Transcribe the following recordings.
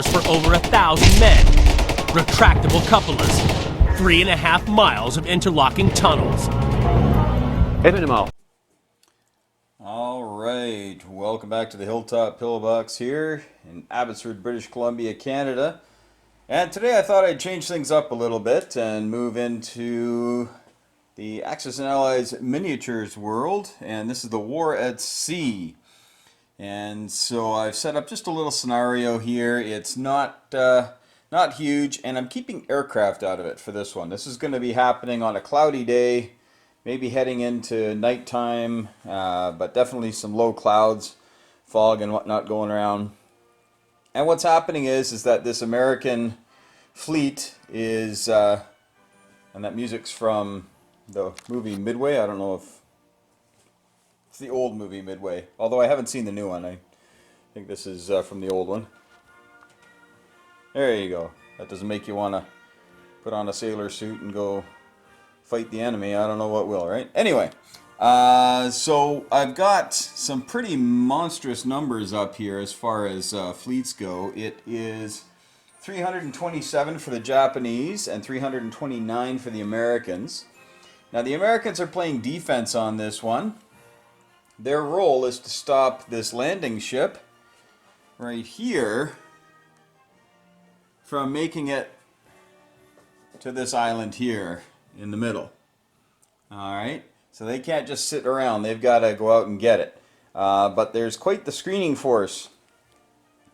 for over 1,000 men, retractable cupolas, 3.5 miles of interlocking tunnels. Alright, welcome back to the Hilltop Pillbox here in Abbotsford, British Columbia, Canada. And today I thought I'd change things up a little bit and move into the Axis and Allies miniatures world. And this is the War at Sea. And so I've set up just a little scenario here. It's not huge, and I'm keeping aircraft out of it for this one. This is going to be happening on a cloudy day, maybe heading into nighttime, but definitely some low clouds, fog and whatnot going around. And what's happening is that this American fleet is, and that music's from the movie Midway. I don't know if it's the old movie Midway, although I haven't seen the new one. I think this is from the old one. There you go. That doesn't make you want to put on a sailor suit and go fight the enemy. I don't know what will, right? Anyway, so I've got some pretty monstrous numbers up here as far as fleets go. It is 327 for the Japanese and 329 for the Americans. Now the Americans are playing defense on this one. Their role is to stop this landing ship right here from making it to this island here in the middle. Alright, so they can't just sit around, they've got to go out and get it. But there's quite the screening force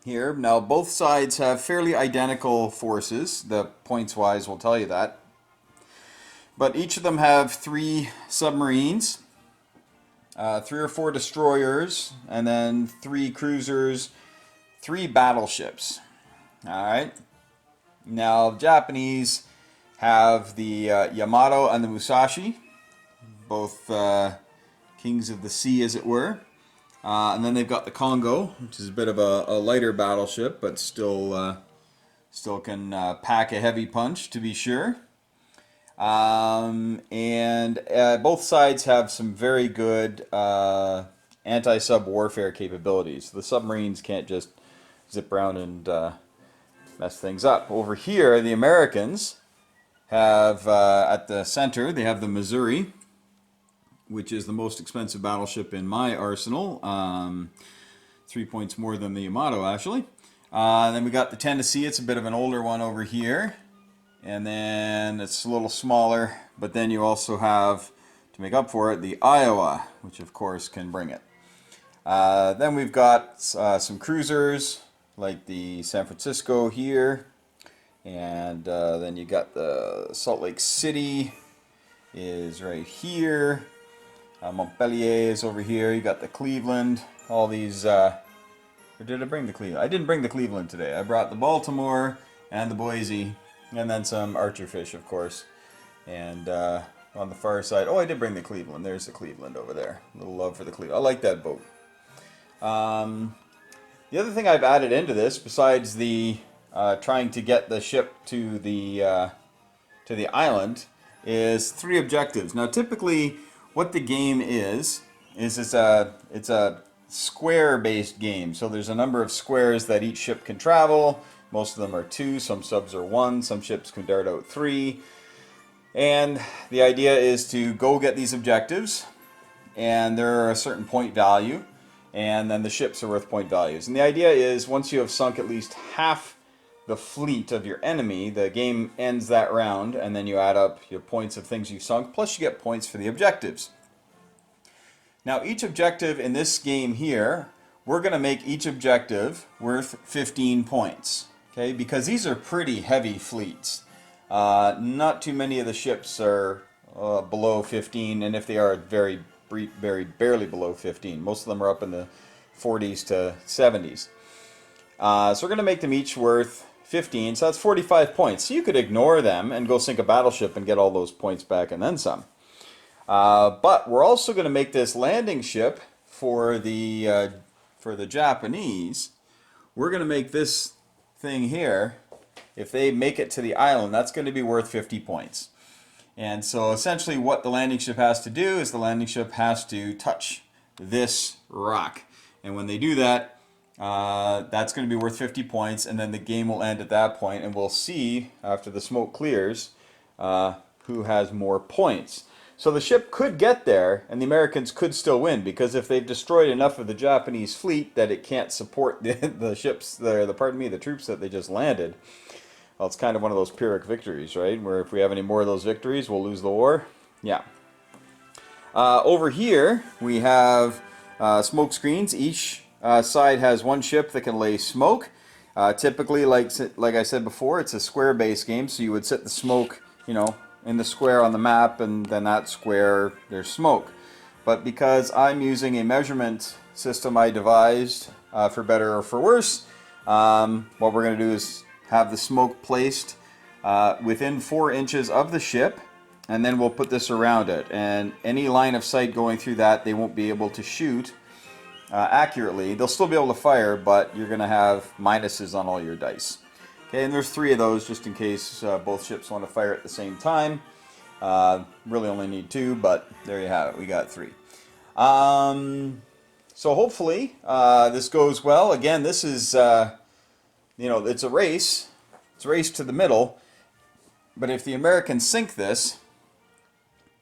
here. Now both sides have fairly identical forces, the points wise will tell you that. But each of them have 3 submarines, 3 or 4 destroyers, and then 3 cruisers, 3 battleships. Alright. Now, the Japanese have the Yamato and the Musashi, both kings of the sea, as it were. And then they've got the Congo, which is a bit of a lighter battleship, but still can pack a heavy punch, to be sure. And both sides have some very good anti-sub warfare capabilities. The submarines can't just zip around and mess things up. Over here, the Americans have, at the center, they have the Missouri, which is the most expensive battleship in my arsenal. 3 points more than the Yamato, actually. Then we got the Tennessee. It's a bit of an older one over here. And then it's a little smaller, but then you also have, to make up for it, the Iowa, which of course can bring it. Then we've got some cruisers, like the San Francisco here, and then you got the Salt Lake City is right here. Montpellier is over here. You got the Cleveland. All these. Or did I bring the Cleveland? I didn't bring the Cleveland today. I brought the Baltimore and the Boise. And then some Archerfish, of course. And on the far side, oh, I did bring the Cleveland. There's the Cleveland over there. A little love for the Cleveland. I like that boat. The other thing I've added into this, besides the trying to get the ship to the island, is 3 objectives. Now, typically, what the game is it's a square-based game. So there's a number of squares that each ship can travel. Most of them are 2, some subs are 1, some ships can dart out 3. And the idea is to go get these objectives, and they're a certain point value, and then the ships are worth point values. And the idea is once you have sunk at least half the fleet of your enemy, the game ends that round, and then you add up your points of things you've sunk, plus you get points for the objectives. Now each objective in this game here, we're going to make each objective worth 15 points. Okay, because these are pretty heavy fleets. Not too many of the ships are below 15, and if they are, very barely below 15. Most of them are up in the 40s to 70s. So we're going to make them each worth 15, so that's 45 points. So you could ignore them and go sink a battleship and get all those points back and then some. But we're also going to make this landing ship for the Japanese. We're going to make this thing here, if they make it to the island, that's going to be worth 50 points. And so essentially what the landing ship has to do is the landing ship has to touch this rock. And when they do that, that's going to be worth 50 points, and then the game will end at that point, and we'll see, after the smoke clears, who has more points. So the ship could get there, and the Americans could still win, because if they've destroyed enough of the Japanese fleet that it can't support the ships, the troops that they just landed, well, it's kind of one of those Pyrrhic victories, right? Where if we have any more of those victories, we'll lose the war. Yeah. Over here, we have smoke screens. Each side has one ship that can lay smoke. Typically, like I said before, it's a square-based game, so you would set the smoke, you know, in the square on the map, and then that square, there's smoke. But because I'm using a measurement system I devised, for better or for worse, what we're going to do is have the smoke placed within 4 inches of the ship, and then we'll put this around it. And any line of sight going through that, they won't be able to shoot accurately. They'll still be able to fire, but you're going to have minuses on all your dice. Okay, and there's 3 of those just in case both ships want to fire at the same time. Really only need 2, but there you have it. We got 3. So hopefully this goes well. Again, this is, you know, it's a race. It's a race to the middle. But if the Americans sink this,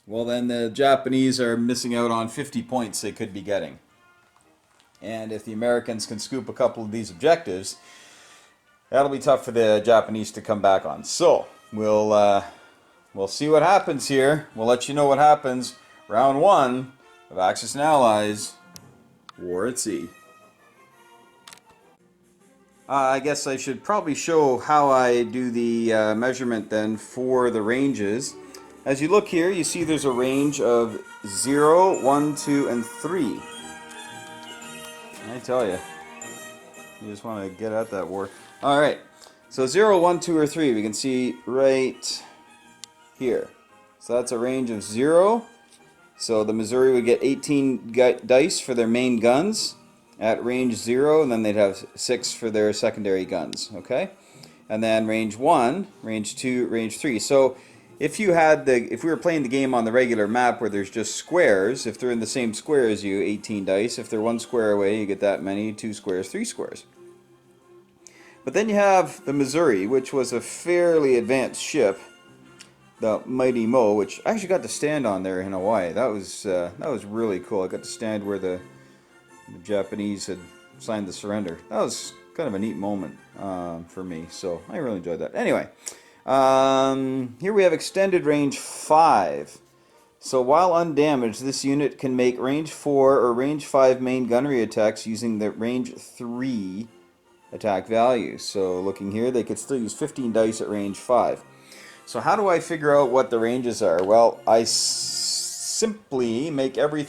well, then the Japanese are missing out on 50 points they could be getting. And if the Americans can scoop a couple of these objectives, that'll be tough for the Japanese to come back on. So we'll see what happens here. We'll let you know what happens. Round 1 of Axis and Allies, War at Sea. I guess I should probably show how I do the measurement then for the ranges. As you look here, you see there's a range of 0, 1, 2, and 3. I tell you, you just want to get at that war. Alright, so 0, 1, 2, or 3, we can see right here. So that's a range of 0. So the Missouri would get 18 dice for their main guns at range 0, and then they'd have 6 for their secondary guns, okay? And then range 1, range 2, range 3. So if we were playing the game on the regular map where there's just squares, if they're in the same square as you, 18 dice. If they're 1 square away, you get that many, 2 squares, 3 squares. But then you have the Missouri, which was a fairly advanced ship, the Mighty Mo, which I actually got to stand on there in Hawaii. That was really cool. I got to stand where the Japanese had signed the surrender. That was kind of a neat moment for me, so I really enjoyed that. Anyway, here we have extended range 5. So while undamaged, this unit can make range 4 or range 5 main gunnery attacks using the range 3 attack value. So looking here, they could still use 15 dice at range 5. So how do I figure out what the ranges are? Well, I simply make every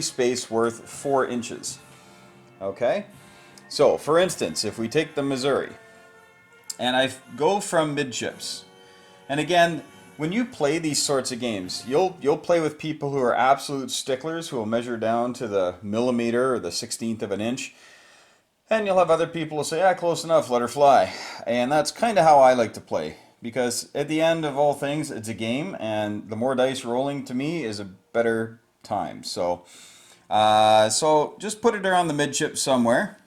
space worth 4 inches. Okay? So, for instance, if we take the Missouri, and I go from midships, and again, when you play these sorts of games, you'll play with people who are absolute sticklers, who will measure down to the millimeter or the 16th of an inch, and you'll have other people who say, ah, close enough, let her fly. And that's kind of how I like to play. Because at the end of all things, it's a game, and the more dice rolling to me is a better time. So, so just put it around the midship somewhere,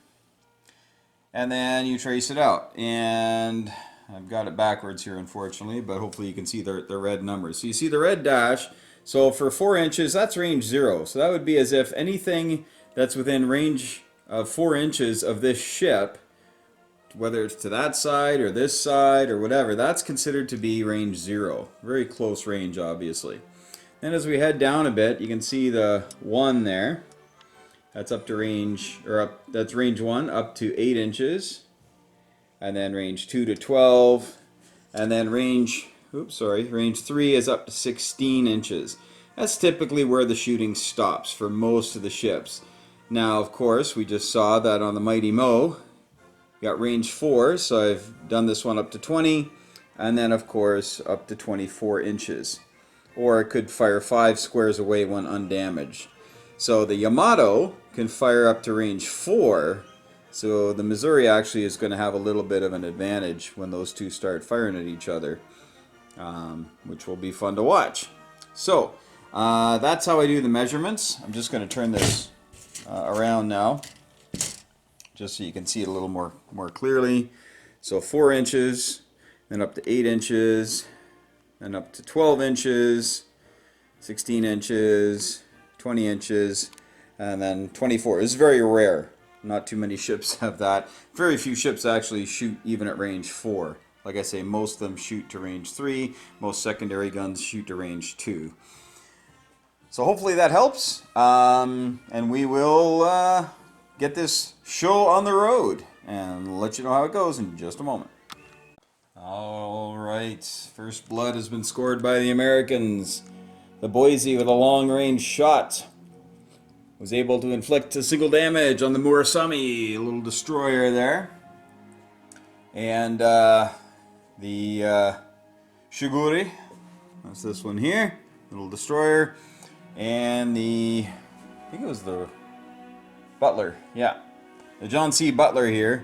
and then you trace it out. And I've got it backwards here, unfortunately, but hopefully you can see the red numbers. So you see the red dash. So for 4 inches, that's range 0. So that would be as if anything that's within range of 4 inches of this ship, whether it's to that side or this side or whatever, that's considered to be range 0. Very close range, obviously. Then as we head down a bit, you can see the 1 there. That's up to range, that's range 1 up to 8 inches. And then range 2 to 12. And then range 3 is up to 16 inches. That's typically where the shooting stops for most of the ships. Now, of course, we just saw that on the Mighty Mo, got range 4, so I've done this one up to 20, and then of course up to 24 inches. Or it could fire 5 squares away when undamaged. So the Yamato can fire up to range 4, so the Missouri actually is going to have a little bit of an advantage when those two start firing at each other, which will be fun to watch. So that's how I do the measurements. I'm just going to turn this around now, just so you can see it a little more clearly. So 4 inches, then up to 8 inches, then up to 12 inches, 16 inches, 20 inches, and then 24. It's very rare. Not too many ships have that. Very few ships actually shoot even at range 4. Like I say, most of them shoot to range 3. Most secondary guns shoot to range 2. So hopefully that helps. And we will get this show on the road and let you know how it goes in just a moment. All right, first blood has been scored by the Americans. The Boise with a long-range shot was able to inflict a single damage on the Murasami, a little destroyer there. And the Shiguri, that's this one here, little destroyer. And I think it was the Butler, yeah. The John C. Butler here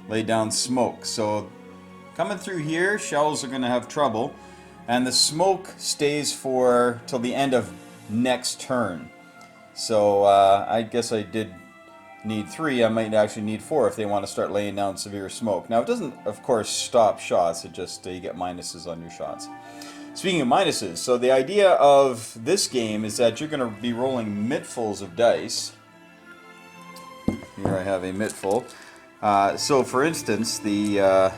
laid down smoke. So coming through here, shells are going to have trouble. And the smoke stays till the end of next turn. So I guess I did need 3. I might actually need 4 if they want to start laying down severe smoke. Now it doesn't, of course, stop shots. It just, you get minuses on your shots. Speaking of minuses, so the idea of this game is that you're going to be rolling mittfuls of dice. Here I have a mittful. So for instance, the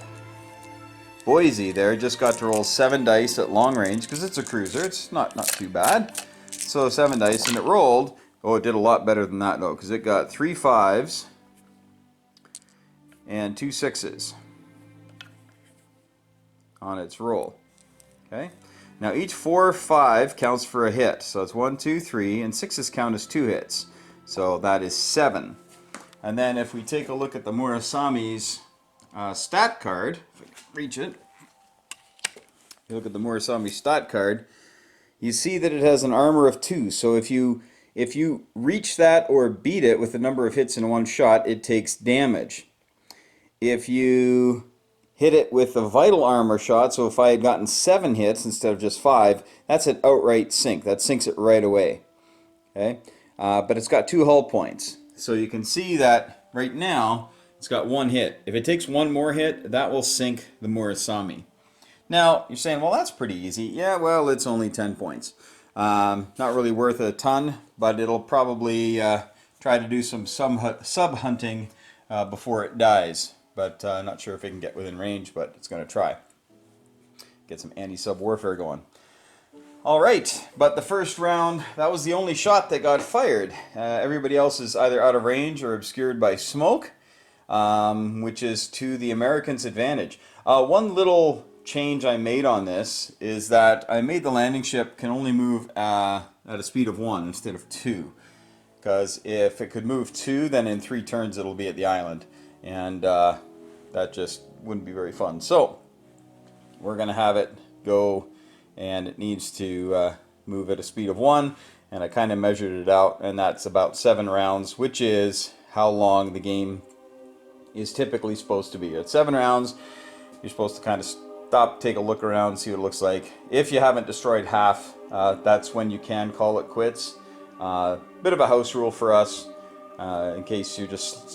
Boise there just got to roll 7 dice at long range because it's a cruiser. It's not too bad. So 7 dice, and it rolled. Oh, it did a lot better than that though, because it got 3 5s and 2 6s on its roll. Okay. Now each 4 or 5 counts for a hit. So it's 1, 2, 3, and 6s count as 2 hits. So that is 7. And then if we take a look at the Murasami's stat card, if I can reach it, you look at the Murasami stat card, you see that it has an armor of 2. So if you reach that or beat it with the number of hits in one shot, it takes damage. If you hit it with a vital armor shot, so if I had gotten 7 hits instead of just 5, that's an outright sink. That sinks it right away. Okay, but it's got 2 hull points. So you can see that right now it's got 1 hit. If it takes 1 more hit, that will sink the Murasami. Now, you're saying, well, that's pretty easy. Yeah, well, it's only 10 points. Not really worth a ton, but it'll probably try to do some sub-hunting before it dies. But not sure if it can get within range, but it's going to try. Get some anti-sub warfare going. All right, but the first round, that was the only shot that got fired. Everybody else is either out of range or obscured by smoke, which is to the Americans' advantage. One little change I made on this is that I made the landing ship can only move at a speed of 1 instead of 2. Because if it could move 2, then in 3 turns it'll be at the island. And that just wouldn't be very fun. So we're going to have it go, and it needs to move at a speed of 1. And I kind of measured it out, and that's about 7 rounds, which is how long the game is typically supposed to be. At 7 rounds, you're supposed to kind of stop, take a look around, see what it looks like. If you haven't destroyed half, that's when you can call it quits. Bit of a house rule for us, in case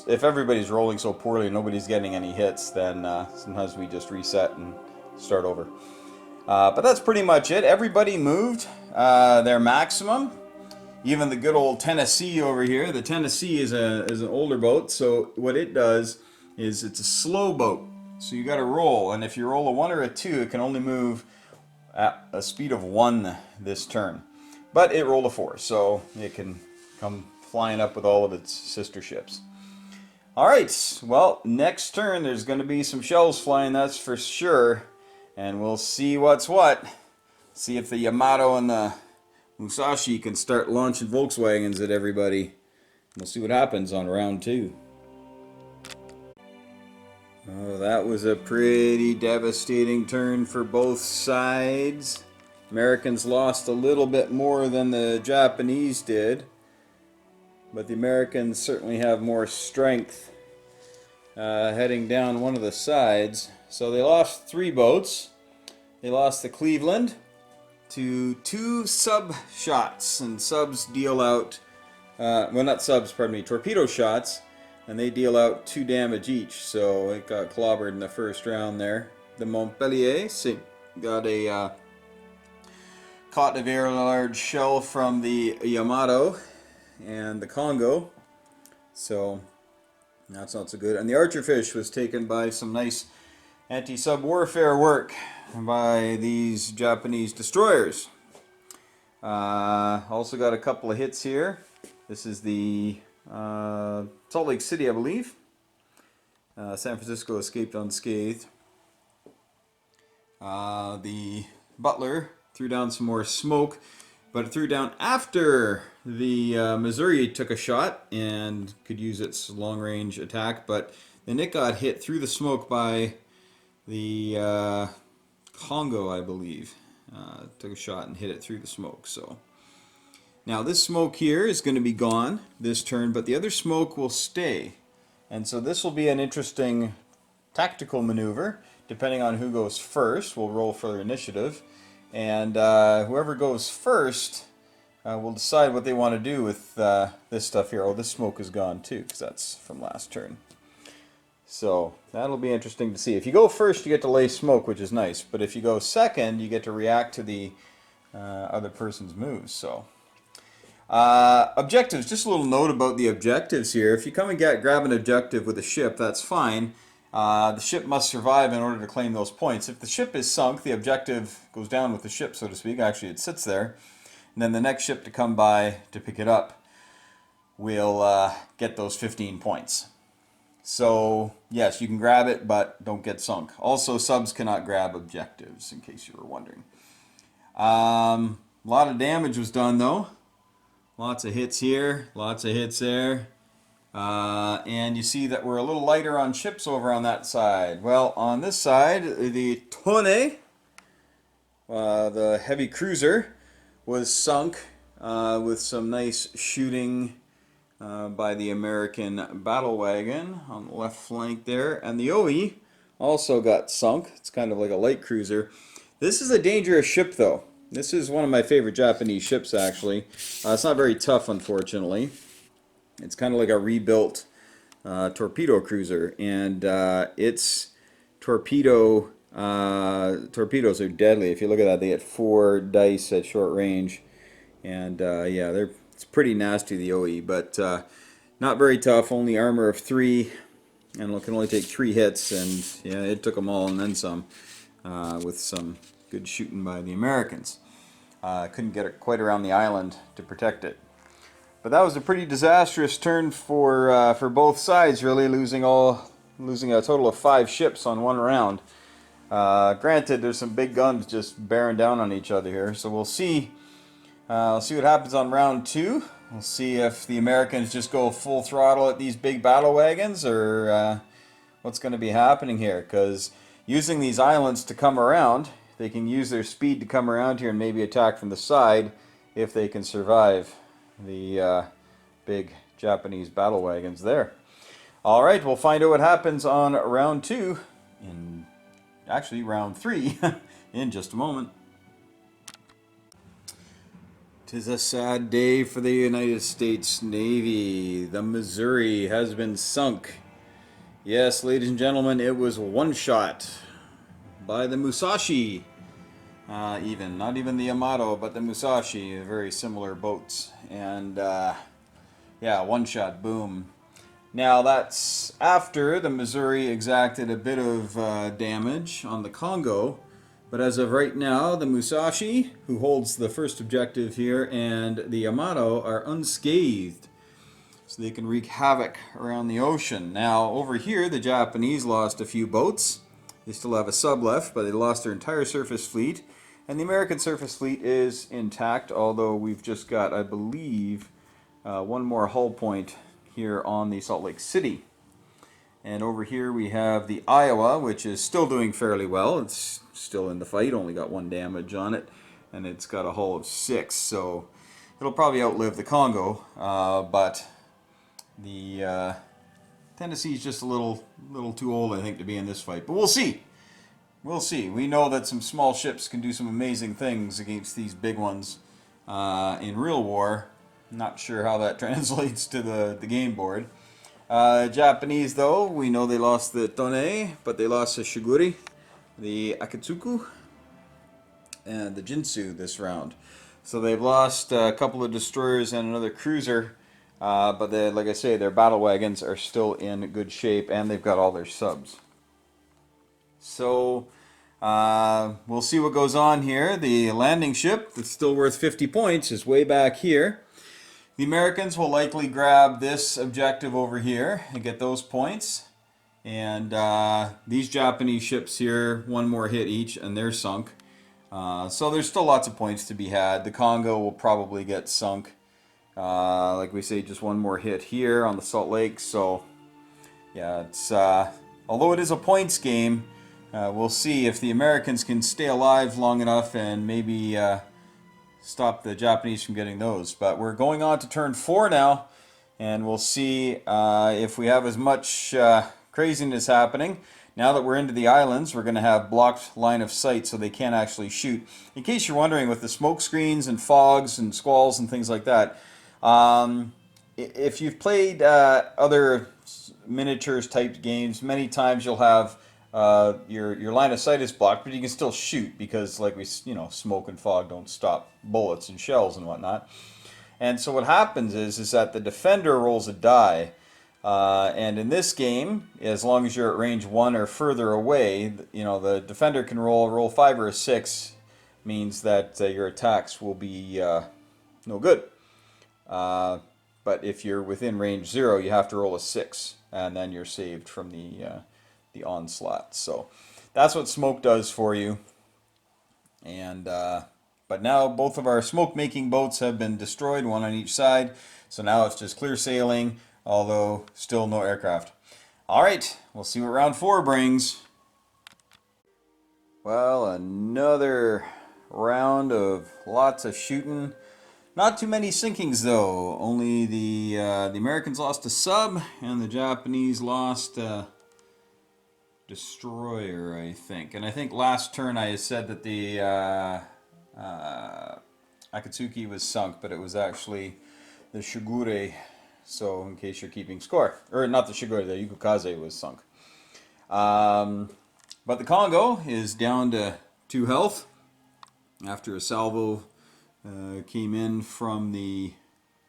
if everybody's rolling so poorly and nobody's getting any hits, then sometimes we just reset and start over. But that's pretty much it. Everybody moved their maximum. Even the good old Tennessee over here. The Tennessee is an older boat, so what it does is it's a slow boat. So you got to roll, and if you roll a 1 or a 2, it can only move at a speed of 1 this turn. But it rolled a 4, so it can come flying up with all of its sister ships. Alright, well, next turn there's going to be some shells flying, that's for sure. And we'll see what's what. See if the Yamato and the Musashi can start launching Volkswagens at everybody. We'll see what happens on round 2. Oh, that was a pretty devastating turn for both sides. Americans lost a little bit more than the Japanese did, but the Americans certainly have more strength heading down one of the sides. So they lost 3 boats. They lost the Cleveland to 2 sub shots, and subs deal out, well, not subs, pardon me, torpedo shots. and they deal out 2 damage each, so it got clobbered in the first round there. The Montpellier got a caught a very large shell from the Yamato and the Congo, so that's not so good. And the Archerfish was taken by some nice anti-sub warfare work by these Japanese destroyers. Also got a couple of hits here. This is the Salt Lake City, I believe. San Francisco escaped unscathed. The Butler threw down some more smoke, but it threw down after the Missouri took a shot and could use its long-range attack, but then it got hit through the smoke by the Congo, I believe. Took a shot and hit it through the smoke. So now this smoke here is going to be gone this turn, but the other smoke will stay. And so this will be an interesting tactical maneuver. Depending on who goes first, we'll roll for initiative. And whoever goes first will decide what they want to do with this stuff here. Oh, this smoke is gone too, because that's from last turn. So that'll be interesting to see. If you go first, you get to lay smoke, which is nice. But if you go second, you get to react to the other person's moves. So objectives. Just a little note about the objectives here. If you come and grab an objective with a ship, that's fine. The ship must survive in order to claim those points. If the ship is sunk, the objective goes down with the ship, so to speak. Actually, it sits there. And then the next ship to come by to pick it up will get those 15 points. So, yes, you can grab it, but don't get sunk. Also, subs cannot grab objectives, in case you were wondering. A lot of damage was done, though. Lots of hits here, lots of hits there. And you see that we're a little lighter on ships over on that side. Well, on this side, the Tonne, the heavy cruiser, was sunk with some nice shooting by the American battle wagon on the left flank there. And the OE also got sunk. It's kind of like a light cruiser. This is a dangerous ship, though. This is one of my favorite Japanese ships, actually. It's not very tough, unfortunately. It's kind of like a rebuilt torpedo cruiser, and its torpedoes are deadly. If you look at that, they get 4 dice at short range, and yeah, it's pretty nasty, the OE, but not very tough. Only armor of 3, and it can only take 3 hits, and yeah, it took them all and then some, with some good shooting by the Americans. Couldn't get it quite around the island to protect it. But that was a pretty disastrous turn for both sides, really, losing a total of 5 ships on one round. Granted, there's some big guns just bearing down on each other here, so we'll see. We'll see what happens on round 2. We'll see if the Americans just go full throttle at these big battle wagons, or what's going to be happening here. Because using these islands to come around, they can use their speed to come around here and maybe attack from the side if they can survive the big Japanese battle wagons there. Alright, we'll find out what happens on round 2, actually round 3, in just a moment. 'Tis a sad day for the United States Navy. The Missouri has been sunk. Yes, ladies and gentlemen, it was one shot by the Musashi. Not even the Yamato, but the Musashi, very similar boats. And yeah, one shot, boom. Now that's after the Missouri exacted a bit of damage on the Congo, but as of right now, the Musashi, who holds the first objective here, and the Yamato are unscathed, so they can wreak havoc around the ocean. Now over here, the Japanese lost a few boats. They still have a sub left, but they lost their entire surface fleet. And the American surface fleet is intact, although we've just got, I believe, one more hull point here on the Salt Lake City. And over here we have the Iowa, which is still doing fairly well. It's still in the fight, only got 1 damage on it, and it's got a hull of 6, so it'll probably outlive the Congo, but the Tennessee's just a little too old, I think, to be in this fight. But we'll see. We'll see. We know that some small ships can do some amazing things against these big ones in real war. Not sure how that translates to the game board. Japanese, though, we know they lost the Tone, but they lost the Shiguri, the Akatsuku, and the Jinsu this round. So they've lost a couple of destroyers and another cruiser, but like I say, their battle wagons are still in good shape, and they've got all their subs. So we'll see what goes on here. The landing ship that's still worth 50 points is way back here. The Americans will likely grab this objective over here and get those points. And these Japanese ships here, one more hit each, and they're sunk. So there's still lots of points to be had. The Congo will probably get sunk. Like we say, just one more hit here on the Salt Lake. So yeah, it's although it is a points game, we'll see if the Americans can stay alive long enough and maybe stop the Japanese from getting those. But we're going on to turn 4 now, and we'll see if we have as much craziness happening. Now that we're into the islands, we're going to have blocked line of sight so they can't actually shoot. In case you're wondering, with the smoke screens and fogs and squalls and things like that, if you've played other miniatures type games, many times you'll have your line of sight is blocked, but you can still shoot because, like smoke and fog don't stop bullets and shells and whatnot. And so what happens is that the defender rolls a die, and in this game, as long as you're at range 1 or further away, the defender can roll 5 or a 6, means that your attacks will be no good. But if you're within range 0, you have to roll a 6, and then you're saved from the onslaught. So that's what smoke does for you. And but now both of our smoke making boats have been destroyed, one on each side. So now it's just clear sailing, although still no aircraft. All right, we'll see what round 4 brings. Well, another round of lots of shooting. Not too many sinkings though. Only the Americans lost a sub, and the Japanese lost destroyer, I think. And I think last turn I said that the Akatsuki was sunk, but it was actually the Shigure. So in case you're keeping score, or not the Shigure, the Yukukaze was sunk. But the Congo is down to 2 health after a salvo came in from the,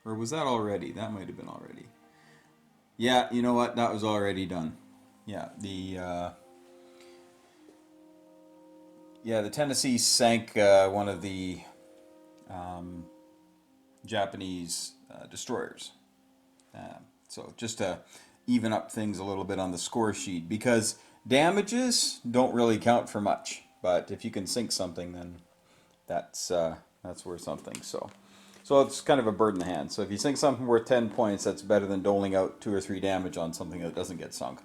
or was that already? That might have been already. Yeah, you know what? That was already done. Yeah, the Tennessee sank one of the Japanese destroyers. So just to even up things a little bit on the score sheet, because damages don't really count for much, but if you can sink something, then that's worth something. So it's kind of a bird in the hand. So if you sink something worth 10 points, that's better than doling out 2 or 3 damage on something that doesn't get sunk.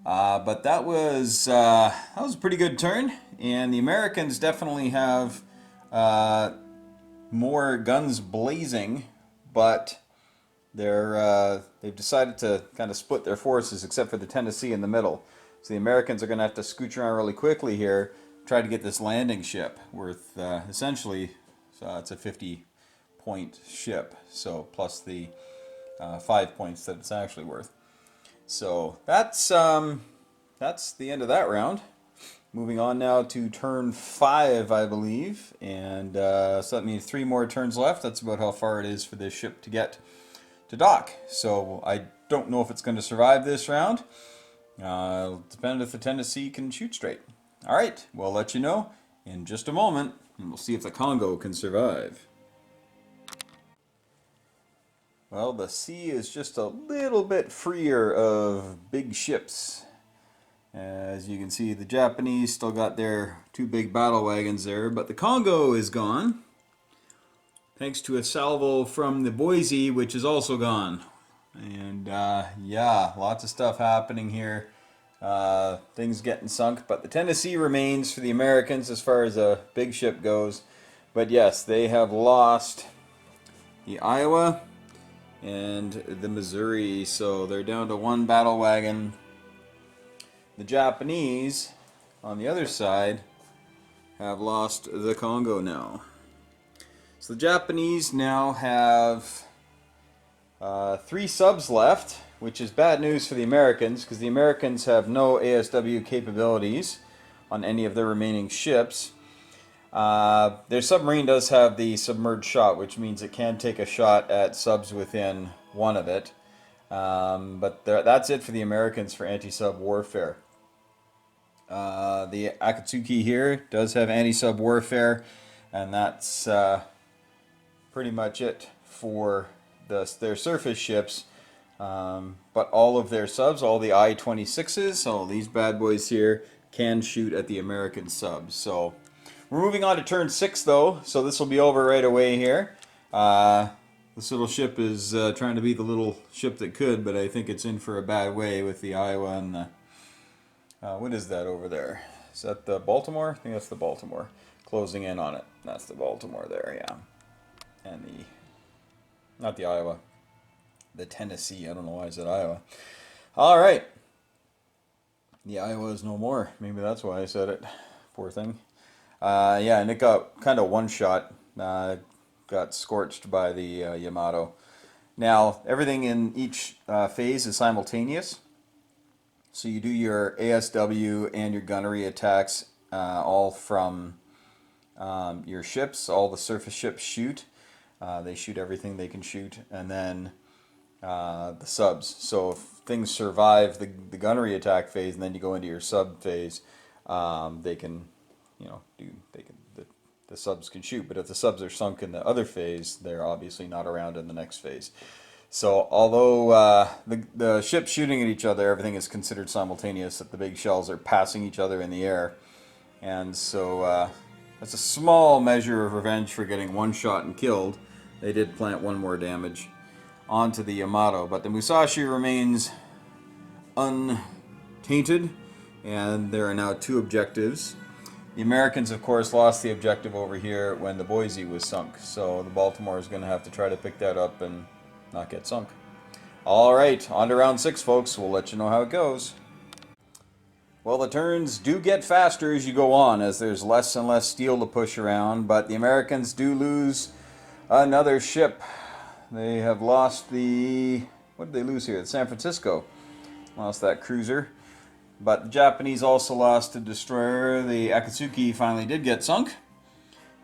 But that was a pretty good turn, and the Americans definitely have more guns blazing, but they've decided to kind of split their forces, except for the Tennessee in the middle. So the Americans are going to have to scooch around really quickly here, try to get this landing ship worth essentially, it's a 50-point ship, so plus the 5 points that it's actually worth. So that's the end of that round. Moving on now to turn 5, I believe, and so that means 3 more turns left. That's about how far it is for this ship to get to dock. So I don't know if it's going to survive this round. It'll depend if the Tennessee can shoot straight. All right, we'll let you know in just a moment, and we'll see if the Congo can survive. Well, the sea is just a little bit freer of big ships. As you can see, the Japanese still got their 2 big battle wagons there, but the Congo is gone, thanks to a salvo from the Boise, which is also gone. And yeah, lots of stuff happening here. Things getting sunk, but the Tennessee remains for the Americans as far as a big ship goes. But yes, they have lost the Iowa and the Missouri, so they're down to 1 battle wagon. The Japanese, on the other side, have lost the Congo now. So the Japanese now have 3 subs left, which is bad news for the Americans, because the Americans have no ASW capabilities on any of their remaining ships. Their submarine does have the submerged shot, which means it can take a shot at subs within one of it. But that's it for the Americans for anti-sub warfare. The Akatsuki here does have anti-sub warfare, and that's pretty much it for their surface ships. But all of their subs, all the I-26s, all these bad boys here, can shoot at the American subs. So we're moving on to turn 6 though, so this will be over right away here. This little ship is trying to be the little ship that could, but I think it's in for a bad way with the Iowa and the... what is that over there? Is that the Baltimore? I think that's the Baltimore. Closing in on it. That's the Baltimore there, yeah. And the... not the Iowa. The Tennessee. I don't know why I said Iowa. Alright. The Iowa is no more. Maybe that's why I said it. Poor thing. Yeah, and it got kind of one shot. Got scorched by the Yamato. Now, everything in each phase is simultaneous. So you do your ASW and your gunnery attacks all from your ships. All the surface ships shoot. They shoot everything they can shoot. And then the subs. So if things survive the gunnery attack phase and then you go into your sub phase, they can, the subs can shoot. But if the subs are sunk in the other phase, they're obviously not around in the next phase. So although the ships shooting at each other, everything is considered simultaneous, that the big shells are passing each other in the air. And so that's a small measure of revenge for getting one shot and killed. They did plant one more damage onto the Yamato, but the Musashi remains untainted, and there are now 2 objectives. The Americans, of course, lost the objective over here when the Boise was sunk, so the Baltimore is going to have to try to pick that up and not get sunk. Alright, on to round 6, folks. We'll let you know how it goes. Well, the turns do get faster as you go on, as there's less and less steel to push around, but the Americans do lose another ship. They have lost the... what did they lose here? The San Francisco. Lost that cruiser. But the Japanese also lost a destroyer. The Akatsuki finally did get sunk.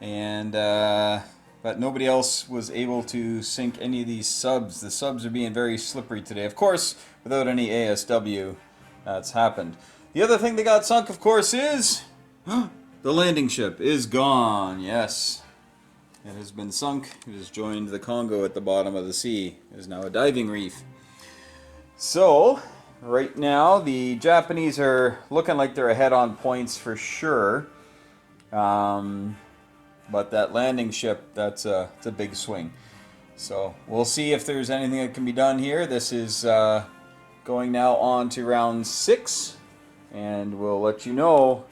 And, but nobody else was able to sink any of these subs. The subs are being very slippery today. Of course, without any ASW, that's happened. The other thing that got sunk, of course, is... the landing ship is gone. Yes. It has been sunk. It has joined the Congo at the bottom of the sea. It is now a diving reef. So, right now, the Japanese are looking like they're ahead on points for sure. But that landing ship, it's a big swing. So, we'll see if there's anything that can be done here. This is going now on to round 6. And we'll let you know.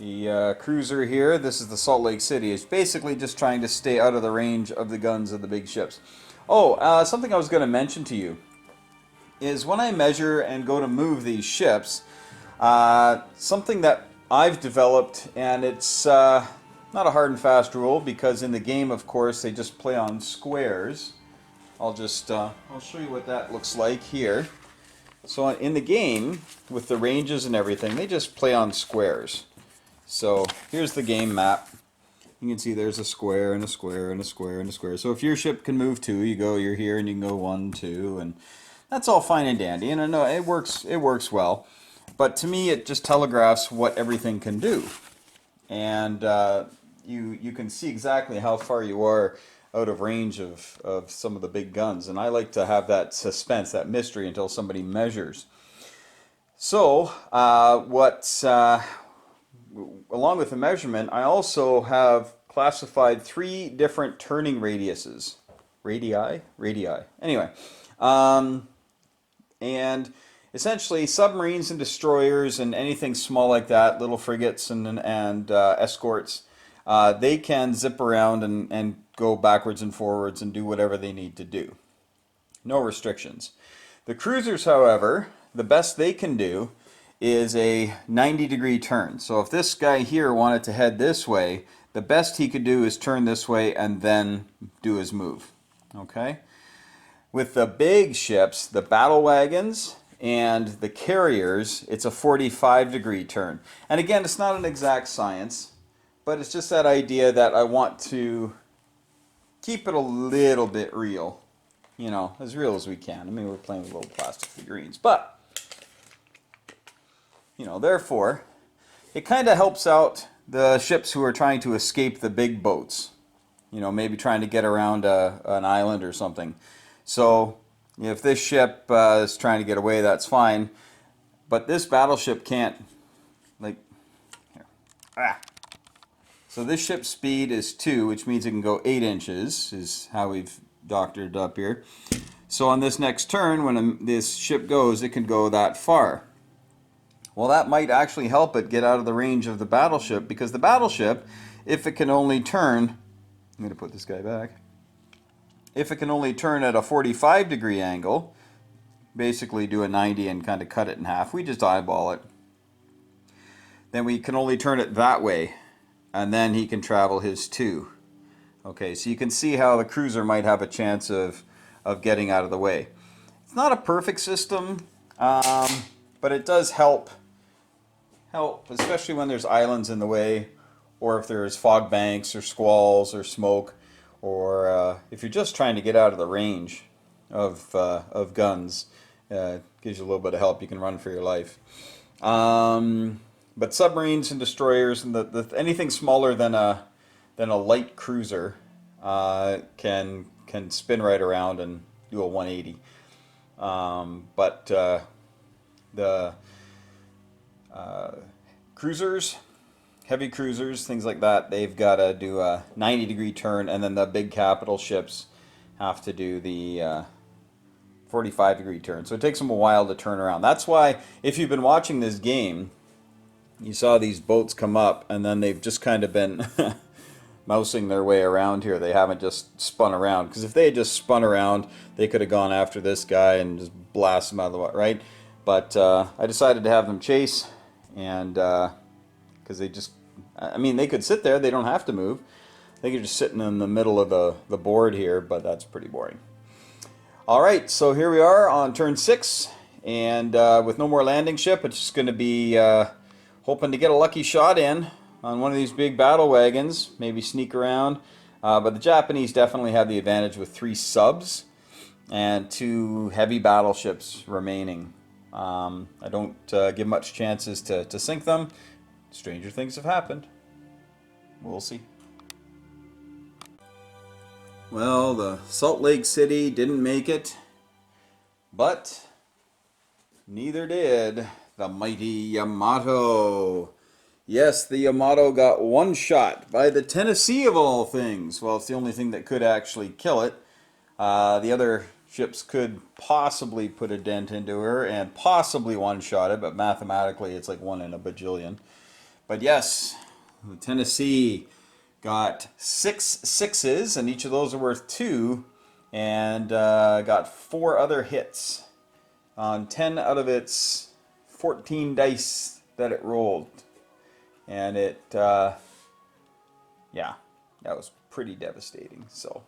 The cruiser here, this is the Salt Lake City, is basically just trying to stay out of the range of the guns of the big ships. Oh, something I was going to mention to you is when I measure and go to move these ships, something that I've developed, and it's not a hard and fast rule, because in the game, of course, they just play on squares. I'll show you what that looks like here. So in the game, with the ranges and everything, they just play on squares. So here's the game map. You can see there's a square and a square and a square and a square. So if your ship can move 2, you're here and you can go 1, 2, and that's all fine and dandy. And I know it works well. But to me, it just telegraphs what everything can do. And you can see exactly how far you are out of range of some of the big guns. And I like to have that suspense, that mystery, until somebody measures. So along with the measurement, I also have classified 3 different turning radiuses. Radii? Anyway. And essentially, submarines and destroyers and anything small like that, little frigates and escorts, they can zip around and go backwards and forwards and do whatever they need to do. No restrictions. The cruisers, however, the best they can do is a 90-degree turn. So if this guy here wanted to head this way, the best he could do is turn this way and then do his move. Okay? With the big ships, the battle wagons and the carriers, it's a 45-degree turn. And again, it's not an exact science, but it's just that idea that I want to keep it a little bit real. You know, as real as we can. I mean, we're playing with little plastic figurines. But, you know, therefore, it kind of helps out the ships who are trying to escape the big boats. You know, maybe trying to get around an island or something. So, if this ship is trying to get away, that's fine. But this battleship can't, like, here. Ah. So this ship's speed is 2, which means it can go 8 inches, is how we've doctored it up here. So on this next turn, when this ship goes, it can go that far. Well, that might actually help it get out of the range of the battleship, because the battleship, if it can only turn, I'm going to put this guy back, if it can only turn at a 45-degree angle, basically do a 90 and kind of cut it in half, we just eyeball it, then we can only turn it that way, and then he can travel his 2. Okay, so you can see how the cruiser might have a chance of getting out of the way. It's not a perfect system, but it does help, especially when there's islands in the way, or if there's fog banks or squalls or smoke, or if you're just trying to get out of the range of guns. Gives you a little bit of help. You can run for your life. But submarines and destroyers and anything smaller than a light cruiser can spin right around and do a 180. But the cruisers, heavy cruisers, things like that, they've got to do a 90-degree turn, and then the big capital ships have to do the 45-degree turn. So it takes them a while to turn around. That's why, if you've been watching this game, you saw these boats come up, and then they've just kind of been mousing their way around here. They haven't just spun around, because if they had just spun around, they could have gone after this guy and just blast him out of the water, right? But I decided to have them chase, and because they just, I mean, they could sit there. They don't have to move. They could just sitting in the middle of the board here, but that's pretty boring. All right, so here we are on turn 6, and with no more landing ship, it's just going to be hoping to get a lucky shot in on one of these big battle wagons, maybe sneak around. But the Japanese definitely have the advantage with 3 subs and 2 heavy battleships remaining. I don't give much chances to sink them. Stranger things have happened. We'll see. Well, the Salt Lake City didn't make it, but neither did the mighty Yamato. Yes, the Yamato got one shot by the Tennessee of all things. Well, it's the only thing that could actually kill it. The other ships could possibly put a dent into her and possibly one-shot it, but mathematically it's like 1 in a bajillion. But yes, the Tennessee got 6 sixes, and each of those are worth 2, and got 4 other hits on 10 out of its 14 dice that it rolled. And it, yeah, that was pretty devastating. So,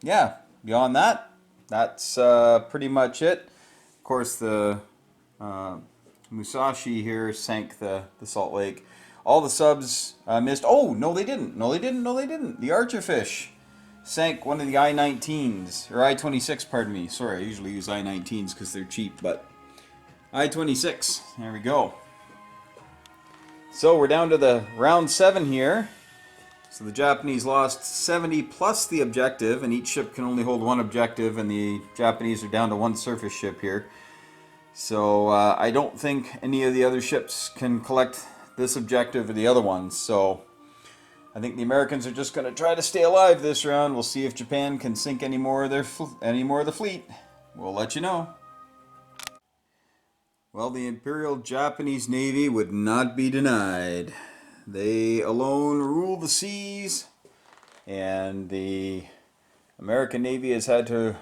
yeah, beyond that, that's pretty much it. Of course, the Musashi here sank the Salt Lake. All the subs missed. Oh, no, they didn't. No, they didn't. No, they didn't. The Archerfish sank one of the I-19s, or I-26, pardon me. Sorry, I usually use I-19s because they're cheap, but I-26. There we go. So we're down to the round 7 here. So the Japanese lost 70 plus the objective, and each ship can only hold 1 objective, and the Japanese are down to 1 surface ship here. So I don't think any of the other ships can collect this objective or the other ones. So I think the Americans are just going to try to stay alive this round. We'll see if Japan can sink any more of the fleet. We'll let you know. Well, the Imperial Japanese Navy would not be denied. They alone rule the seas, and the American Navy has had to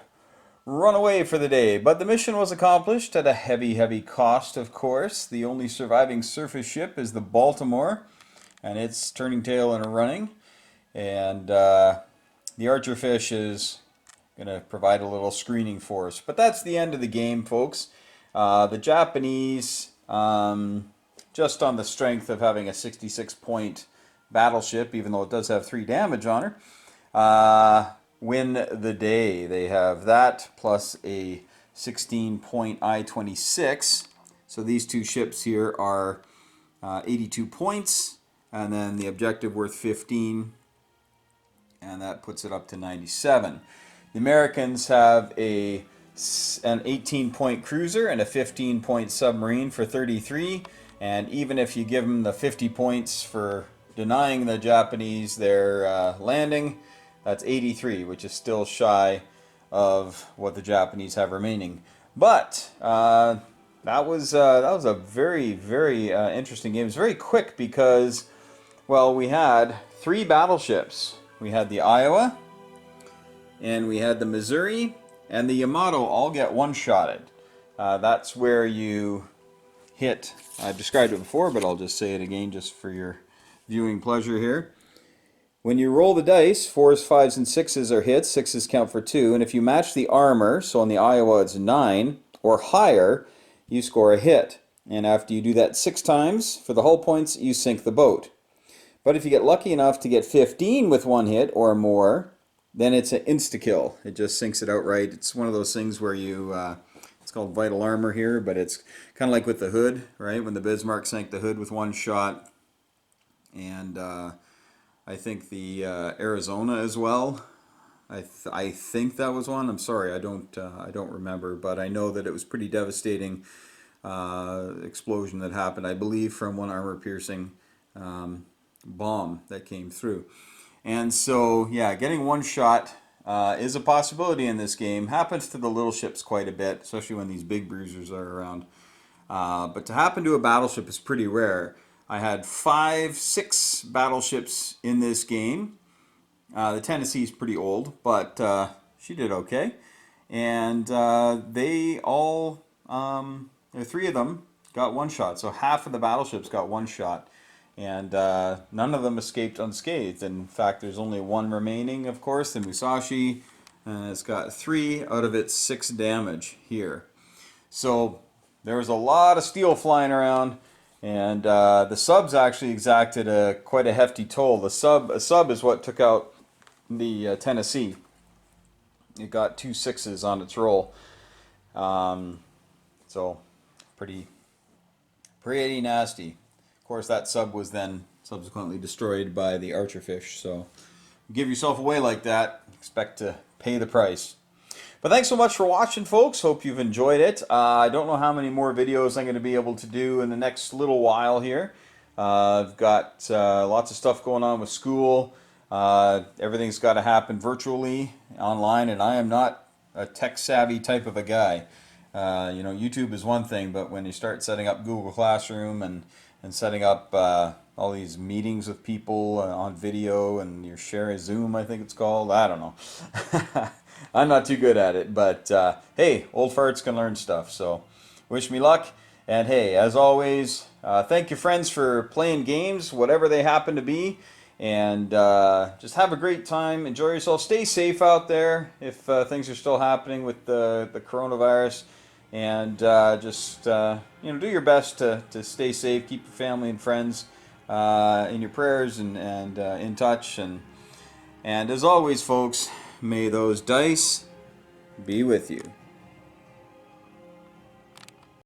run away for the day. But the mission was accomplished at a heavy, heavy cost, of course. The only surviving surface ship is the Baltimore, and it's turning tail and running. And the Archerfish is gonna provide a little screening for us. But that's the end of the game, folks. The Japanese, just on the strength of having a 66-point battleship, even though it does have 3 damage on her, win the day. They have that plus a 16-point I-26. So these 2 ships here are 82 points, and then the objective worth 15, and that puts it up to 97. The Americans have an 18-point cruiser and a 15-point submarine for 33, and even if you give them the 50 points for denying the Japanese their landing, that's 83, which is still shy of what the Japanese have remaining. But that was a very, very interesting game. It was very quick because, well, we had 3 battleships. We had the Iowa, and we had the Missouri, and the Yamato all get one-shotted. That's where you hit, I've described it before, but I'll just say it again just for your viewing pleasure here. When you roll the dice, 4s, 5s, and 6s are hits, 6s count for 2, and if you match the armor, so on the Iowa it's 9, or higher, you score a hit. And after you do that 6 times, for the hull points, you sink the boat. But if you get lucky enough to get 15 with 1 hit or more, then it's an insta-kill. It just sinks it outright. It's one of those things where you, it's called vital armor here, but it's kind of like with the Hood, right? When the Bismarck sank the Hood with 1 shot. And I think the Arizona as well. I think that was one. I'm sorry, I don't remember, but I know that it was pretty devastating explosion that happened. I believe from one armor-piercing bomb that came through. And so, yeah, getting 1 shot is a possibility in this game. Happens to the little ships quite a bit, especially when these big bruisers are around. But to happen to a battleship is pretty rare. I had 5, 6 battleships in this game. The Tennessee's pretty old, but she did okay. And they all, 3 of them got 1 shot. So half of the battleships got 1 shot. And none of them escaped unscathed. In fact, there's only 1 remaining, of course, the Musashi. And it's got 3 out of its 6 damage here. So there was a lot of steel flying around. And the subs actually exacted quite a hefty toll. A sub is what took out the Tennessee. It got 2 6s on its roll. So pretty nasty. Of course, that sub was then subsequently destroyed by the Archerfish. So give yourself away like that, expect to pay the price. But thanks so much for watching, folks. Hope you've enjoyed it. I don't know how many more videos I'm going to be able to do in the next little while here. I've got lots of stuff going on with school. Everything's got to happen virtually, online, and I am not a tech-savvy type of a guy. YouTube is one thing, but when you start setting up Google Classroom and setting up all these meetings with people on video, and you're sharing Zoom, I think it's called, I don't know. I'm not too good at it, but hey, old farts can learn stuff, so wish me luck. And hey, as always, thank your friends for playing games, whatever they happen to be, and just have a great time. Enjoy yourself. Stay safe out there if things are still happening with the coronavirus, and just do your best to stay safe. Keep your family and friends in your prayers and in touch. And as always, folks, may those dice be with you.